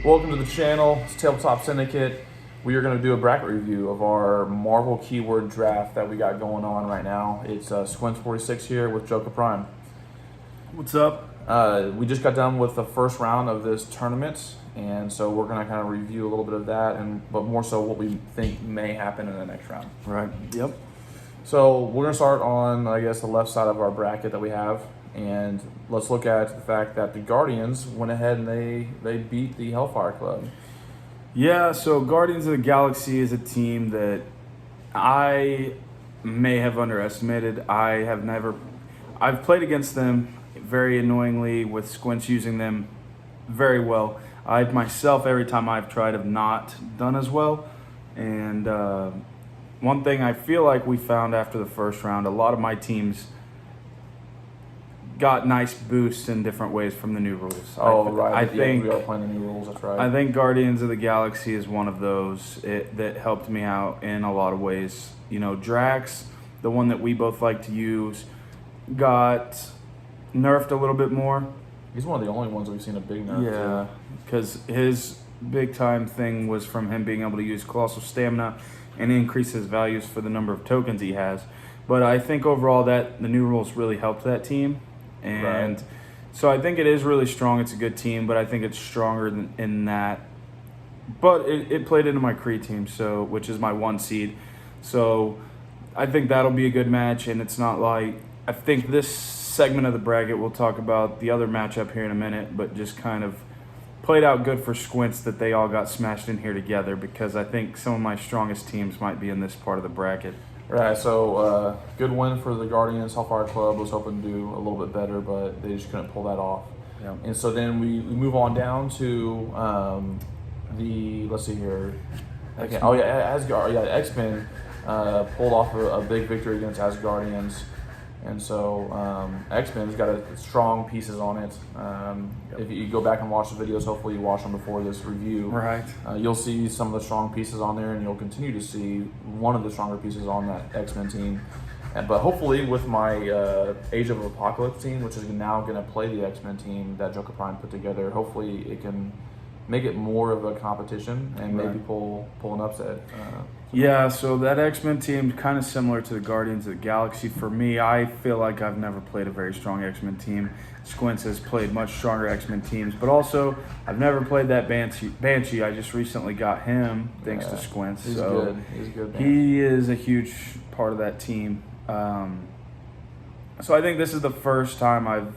Welcome to the channel. It's Tabletop Syndicate. We are going to do a bracket review of our Marvel keyword draft that we got going on right now. It's Squints46 here with Joker Prime. What's up? We just got done with the first round of this tournament, and so we're going to kind of review a little bit of that, but more so what we think may happen in the next round. Right. Yep. So we're going to start on, I guess, the left side of our bracket that we have. And let's look at the fact that the Guardians went ahead and they beat the Hellfire Club. Yeah, so Guardians of the Galaxy is a team that I may have underestimated. I've played against them very annoyingly with Squints using them very well. I myself, every time I've tried, have not done as well. And one thing I feel like we found after the first round, a lot of my teams got nice boosts in different ways from the new rules. Right. I think we are playing the new rules. That's right. I think Guardians of the Galaxy is one of those that helped me out in a lot of ways. You know, Drax, the one that we both like to use, got nerfed a little bit more. He's one of the only ones we've seen a big nerf. Yeah, because his big time thing was from him being able to use Colossal Stamina and increase his values for the number of tokens he has. But I think overall that the new rules really helped that team. And right. So I think it is really strong. It's a good team, but I think it's stronger in that. But it played into my Kree team, so which is my 1 seed. So I think that'll be a good match, and it's not like I think this segment of the bracket we'll talk about the other matchup here in a minute, but just kind of played out good for Squints that they all got smashed in here together because I think some of my strongest teams might be in this part of the bracket. Right, so good win for the Guardians. Hellfire Club was hoping to do a little bit better, but they just couldn't pull that off. Yep. And so then we move on down to let's see here. Okay. Oh yeah, Asgard. Yeah, XMen pulled off a big victory against Asgardians. And so XMen's got strong pieces on it. If you go back and watch the videos, hopefully you watch them before this review. Right. You'll see some of the strong pieces on there, and you'll continue to see one of the stronger pieces on that XMen team. But hopefully with my Age of Apocalypse team, which is now going to play the XMen team that Joker Prime put together, hopefully it can make it more of a competition and maybe pull an upset. Yeah, so that X-Men team kind of similar to the Guardians of the Galaxy. For me, I feel like I've never played a very strong X-Men team. Squints has played much stronger X-Men teams, but also I've never played that Banshee. I just recently got him thanks to Squints. He's good. He's a good man. He is a huge part of that team. So I think this is the first time I've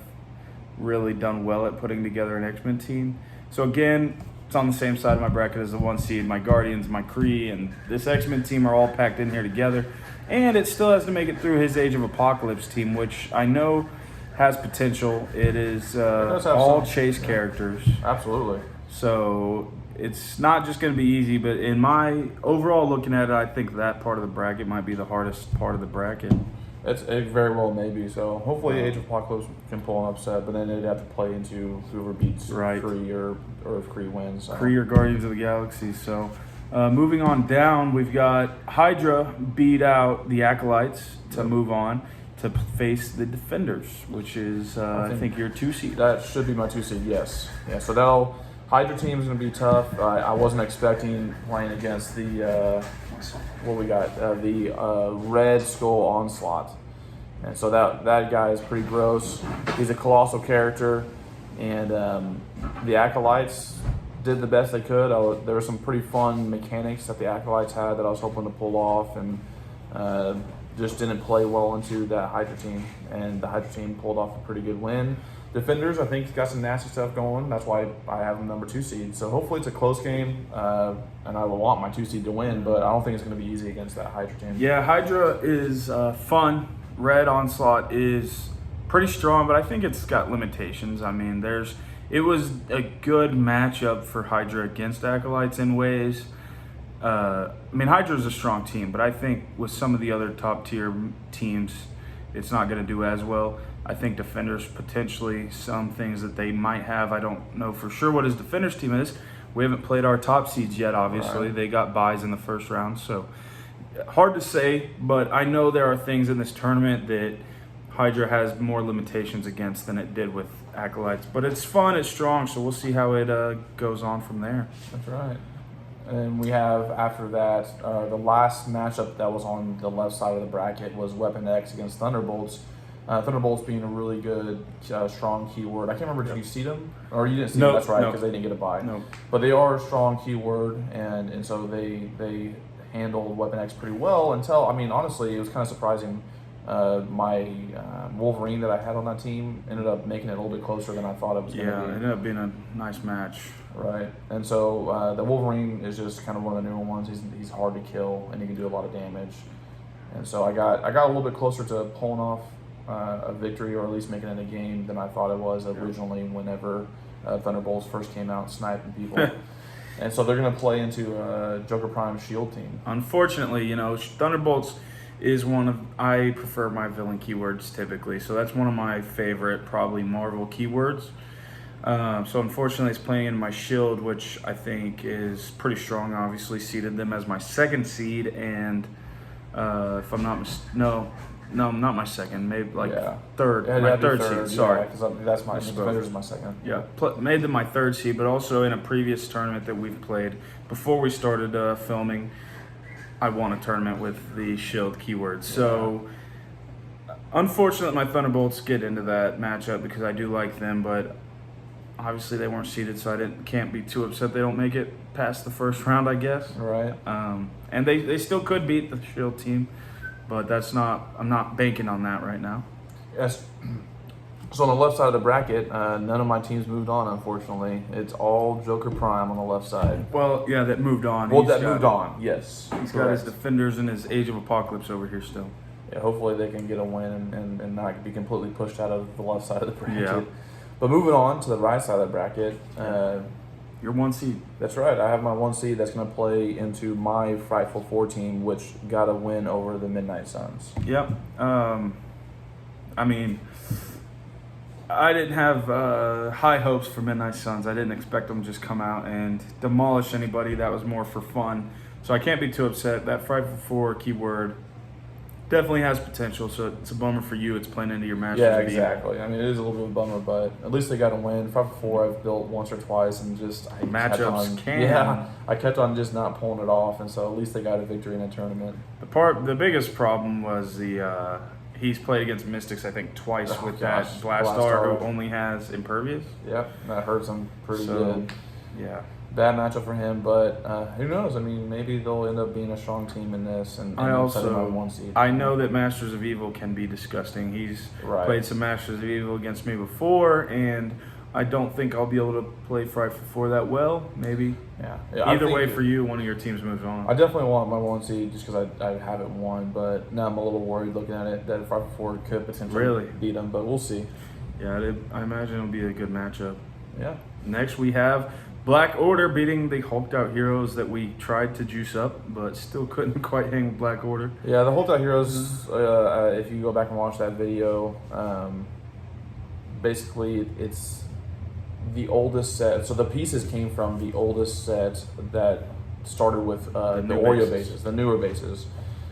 really done well at putting together an X-Men team. So again, it's on the same side of my bracket as the 1 seed. My Guardians, my Kree, and this X-Men team are all packed in here together. And it still has to make it through his Age of Apocalypse team, which I know has potential. It is all chase characters. Absolutely. So it's not just going to be easy, but in my overall looking at it, I think that part of the bracket might be the hardest part of the bracket. It very well may be. So hopefully Age of Apocalypse can pull an upset, but then it'd have to play into whoever beats Kree or if Kree wins. Kree or Guardians of the Galaxy. So moving on down, we've got Hydra beat out the Acolytes to move on to face the Defenders, which is I think your 2 seed. That should be my 2 seed. Yes. Yeah. So Hydra team is going to be tough. I wasn't expecting playing against the the Red Skull Onslaught, and so that guy is pretty gross. He's a colossal character, and the Acolytes did the best they could. There were some pretty fun mechanics that the Acolytes had that I was hoping to pull off, and just didn't play well into that Hydra team, and the Hydra team pulled off a pretty good win. Defenders, I think, got some nasty stuff going. That's why I have them number 2 seed. So hopefully it's a close game, and I will want my 2 seed to win, but I don't think it's going to be easy against that Hydra team. Yeah, Hydra is fun. Red Onslaught is pretty strong, but I think it's got limitations. I mean, it was a good matchup for Hydra against Acolytes in ways. I mean, Hydra is a strong team, but I think with some of the other top tier teams, it's not going to do as well. I think Defenders potentially some things that they might have. I don't know for sure what his Defenders team is. We haven't played our top seeds yet, obviously. Right. They got buys in the first round, so hard to say, but I know there are things in this tournament that Hydra has more limitations against than it did with Acolytes. But it's fun, it's strong, so we'll see how it goes on from there. That's right. And we have, after that, the last matchup that was on the left side of the bracket was Weapon X against Thunderbolts. Thunderbolts being a really good, strong keyword. I can't remember, did you see them? Or you didn't see them, that's right, because they didn't get a bye. No. But they are a strong keyword, and so they handled Weapon X pretty well until, I mean, honestly, it was kind of surprising. My Wolverine that I had on that team ended up making it a little bit closer than I thought it was going to be. Yeah, it ended up being a nice match. Right, and so the Wolverine is just kind of one of the newer ones. He's hard to kill, and he can do a lot of damage. And so I got a little bit closer to pulling off a victory, or at least making it a game, than I thought it was originally whenever Thunderbolts first came out sniping people. And so they're going to play into Joker Prime's shield team. Unfortunately, Thunderbolts is I prefer my villain keywords typically, so that's one of my favorite, probably Marvel keywords. So unfortunately, it's playing in my shield, which I think is pretty strong. Obviously, seeded them as my second seed, and if I'm not no, not my second, maybe third, my third seed. Sorry, because that's my Defenders is my second. Yeah, made them my third seed, but also in a previous tournament that we've played before we started filming, I won a tournament with the shield keyword. So unfortunately, my Thunderbolts get into that matchup because I do like them, but obviously they weren't seeded, so I can't be too upset they don't make it past the first round, I guess. Right. And they still could beat the shield team, but I'm not banking on that right now. Yes. So on the left side of the bracket, none of my teams moved on, unfortunately. It's all Joker Prime on the left side. Well, yeah, that moved on. Well, that moved on, yes. He's got his Defenders and his Age of Apocalypse over here still. Yeah, hopefully they can get a win and not be completely pushed out of the left side of the bracket. Yeah. But moving on to the right side of the bracket. Your one seed. That's right. I have my one seed that's going to play into my Frightful Four team, which got a win over the Midnight Suns. Yep. I mean, I didn't have high hopes for Midnight Suns. I didn't expect them to just come out and demolish anybody. That was more for fun. So I can't be too upset. That Frightful Four keyword definitely has potential, so it's a bummer for you. It's playing into your matches. Yeah, exactly. I mean, it is a little bit of a bummer, but at least they got a win. 5-4 I've built once or twice, and just I kept on just not pulling it off, and so at least they got a victory in a tournament. The biggest problem was he's played against Mystics, I think, twice with that Blastar, who only has Impervious. Yep, that hurts him pretty good. Yeah. Bad matchup for him, but who knows? I mean, maybe they'll end up being a strong team in this. And I one seed. I know that Masters of Evil can be disgusting. He's played some Masters of Evil against me before, and I don't think I'll be able to play Frightful Four that well. Maybe. Yeah. Either way, for you, one of your teams moves on. I definitely want my one seed just because I haven't won, but now I'm a little worried looking at it that Frightful Four could potentially beat them, but we'll see. Yeah, I imagine it'll be a good matchup. Yeah. Next, we have Black Order beating the hulked out heroes that we tried to juice up, but still couldn't quite hang with Black Order. Yeah, the hulked out heroes, if you go back and watch that video, basically it's the oldest set. So the pieces came from the oldest set that started with the Oreo bases, the newer bases.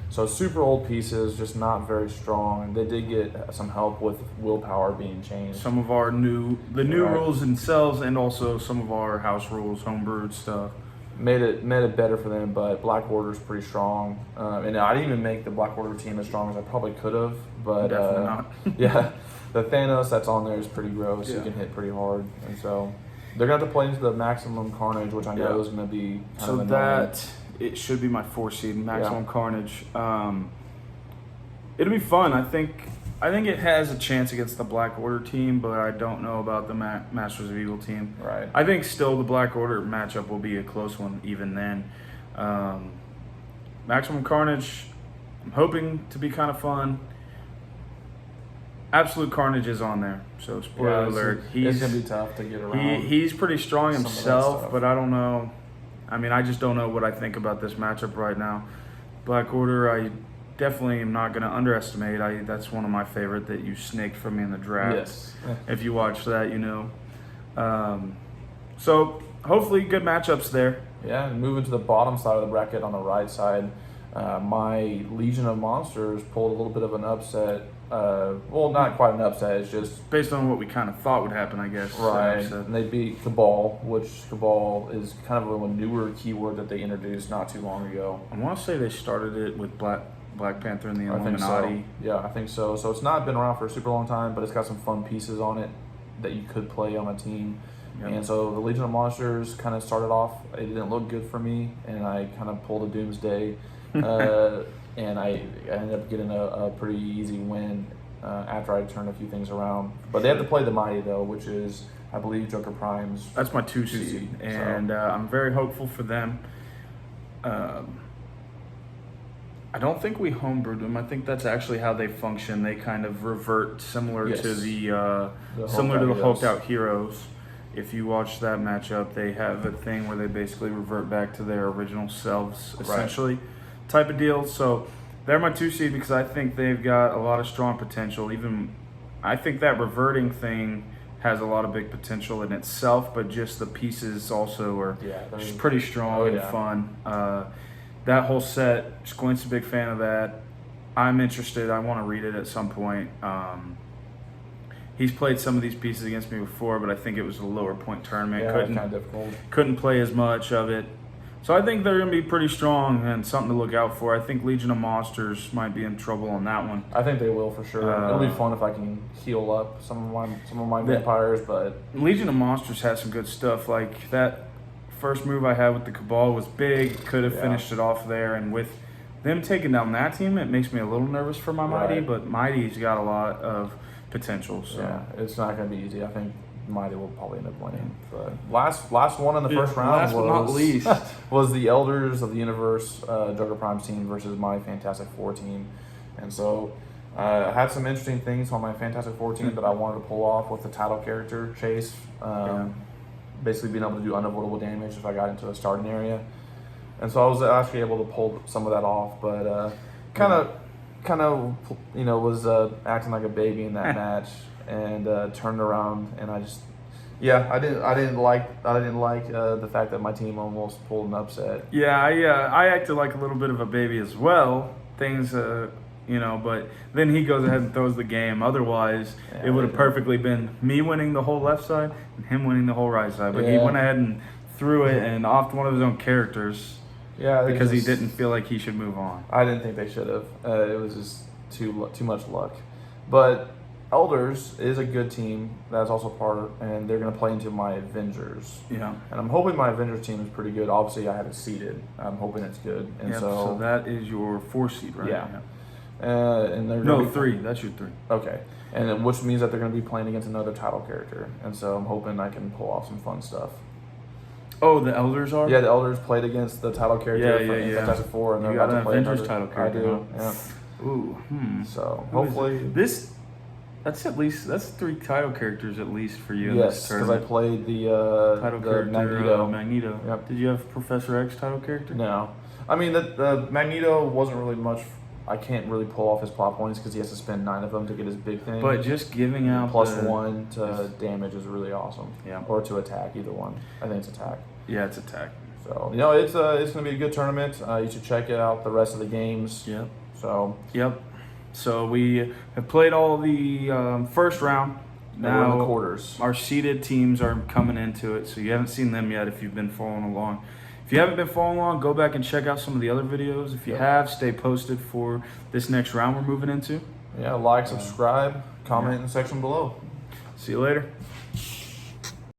So super old pieces, just not very strong. They did get some help with willpower being changed. Some of our new rules themselves, and also some of our house rules, homebrewed stuff. Made it better for them, but Black Order's pretty strong. And I didn't even make the Black Order team as strong as I probably could have. But definitely not. Yeah, the Thanos that's on there is pretty gross. Yeah. He can hit pretty hard, and so they're gonna have to play into the Maximum Carnage, which I know is gonna be kind of annoying. It should be my 4 seed, Maximum Carnage. It'll be fun. I think it has a chance against the Black Order team, but I don't know about the Masters of Evil team. Right. I think still the Black Order matchup will be a close one even then. Maximum Carnage, I'm hoping to be kind of fun. Absolute Carnage is on there, so spoiler alert. It's going to be tough to get around. He's pretty strong himself, but I don't know. I mean, I just don't know what I think about this matchup right now. Black Order, I definitely am not going to underestimate. That's one of my favorite that you snaked from me in the draft. Yes. If you watch that, you know. So hopefully good matchups there. Yeah, and moving to the bottom side of the bracket on the right side, my Legion of Monsters pulled a little bit of an upset well, not quite an upset. It's just based on what we kind of thought would happen, I guess. right. So, And they beat Cabal, which Cabal is kind of a newer keyword that they introduced not too long ago. I want to say they started it with Black Panther and the I think Illuminati. so. Yeah, I think so. So it's not been around for a super long time, but it's got some fun pieces on it that you could play on a team. Yep. And so the Legion of Monsters kind of started off. It didn't look good for me, and I kind of pulled a Doomsday, and I ended up getting a pretty easy win after I turned a few things around. But they have to play the Mighty though, which is I believe Joker Prime's. That's my 2 seed, and I'm very hopeful for them. I don't think we homebrewed them. I think that's actually how they function. They kind of revert similar Yes. to the Hulked Out Heroes. If you watch that matchup, they have a thing where they basically revert back to their original selves, essentially, type of deal. So they're my 2 seed because I think they've got a lot of strong potential. Even I think that reverting thing has a lot of big potential in itself, but just the pieces also are just pretty strong and fun. That whole set, Squint's a big fan of that. I'm interested. I want to read it at some point. He's played some of these pieces against me before, but I think it was a lower point tournament. Yeah, kind of difficult. Couldn't play as much of it. So I think they're going to be pretty strong and something to look out for. I think Legion of Monsters might be in trouble on that one. I think they will for sure. It'll be fun if I can heal up some of my vampires, but Legion of Monsters has some good stuff. Like that first move I had with the Cabal was big. Could have finished it off there, and with them taking down that team, it makes me a little nervous for my Mighty. But Mighty's got a lot of potential. So yeah, it's not going to be easy. I think Mighty will probably end up winning. But last one in the first round last but not least was the Elders of the Universe Joker Prime's team versus my Fantastic Four team. And so I had some interesting things on my Fantastic Four team that I wanted to pull off with the title character, Chase. Basically being able to do unavoidable damage if I got into a starting area. And so I was actually able to pull some of that off, but kind of was acting like a baby in that match, and turned around, and I didn't like the fact that my team almost pulled an upset. Yeah, I acted like a little bit of a baby as well. Things, but then he goes ahead and throws the game. Otherwise, it would have perfectly been me winning the whole left side and him winning the whole right side. But he went ahead and threw it and offed one of his own characters. Yeah, because he didn't feel like he should move on. I didn't think they should have. It was just too much luck. But Elders is a good team. That's also and they're going to play into my Avengers. Yeah. And I'm hoping my Avengers team is pretty good. Obviously, I have it seeded. I'm hoping it's good. And so that is your 4 seed, right? Yeah. And they're 3. That's your 3. Okay. And which means that they're going to be playing against another title character. And so I'm hoping I can pull off some fun stuff. Oh, the Elders are? Yeah, the Elders played against the title character in Fantastic Four, and they're about to play Avengers title character. I do. Huh? Yeah. Ooh. So hopefully that's 3 title characters at least for you. Yes, because I played the title character Magneto. Yep. Did you have Professor X title character? No, I mean the Magneto wasn't really much. I can't really pull off his plot points because he has to spend 9 of them to get his big thing. But just giving out +1 to damage is really awesome. Yeah. Or to attack, either one. I think it's attack. Yeah, it's attack. So it's going to be a good tournament. You should check out the rest of the games. Yep. So we have played all the first round. Now we're in the quarters. Our seeded teams are coming into it, so you haven't seen them yet if you've been following along. If you haven't been following along, go back and check out some of the other videos. If you have, stay posted for this next round we're moving into. Yeah, like, subscribe, comment in the section below. See you later.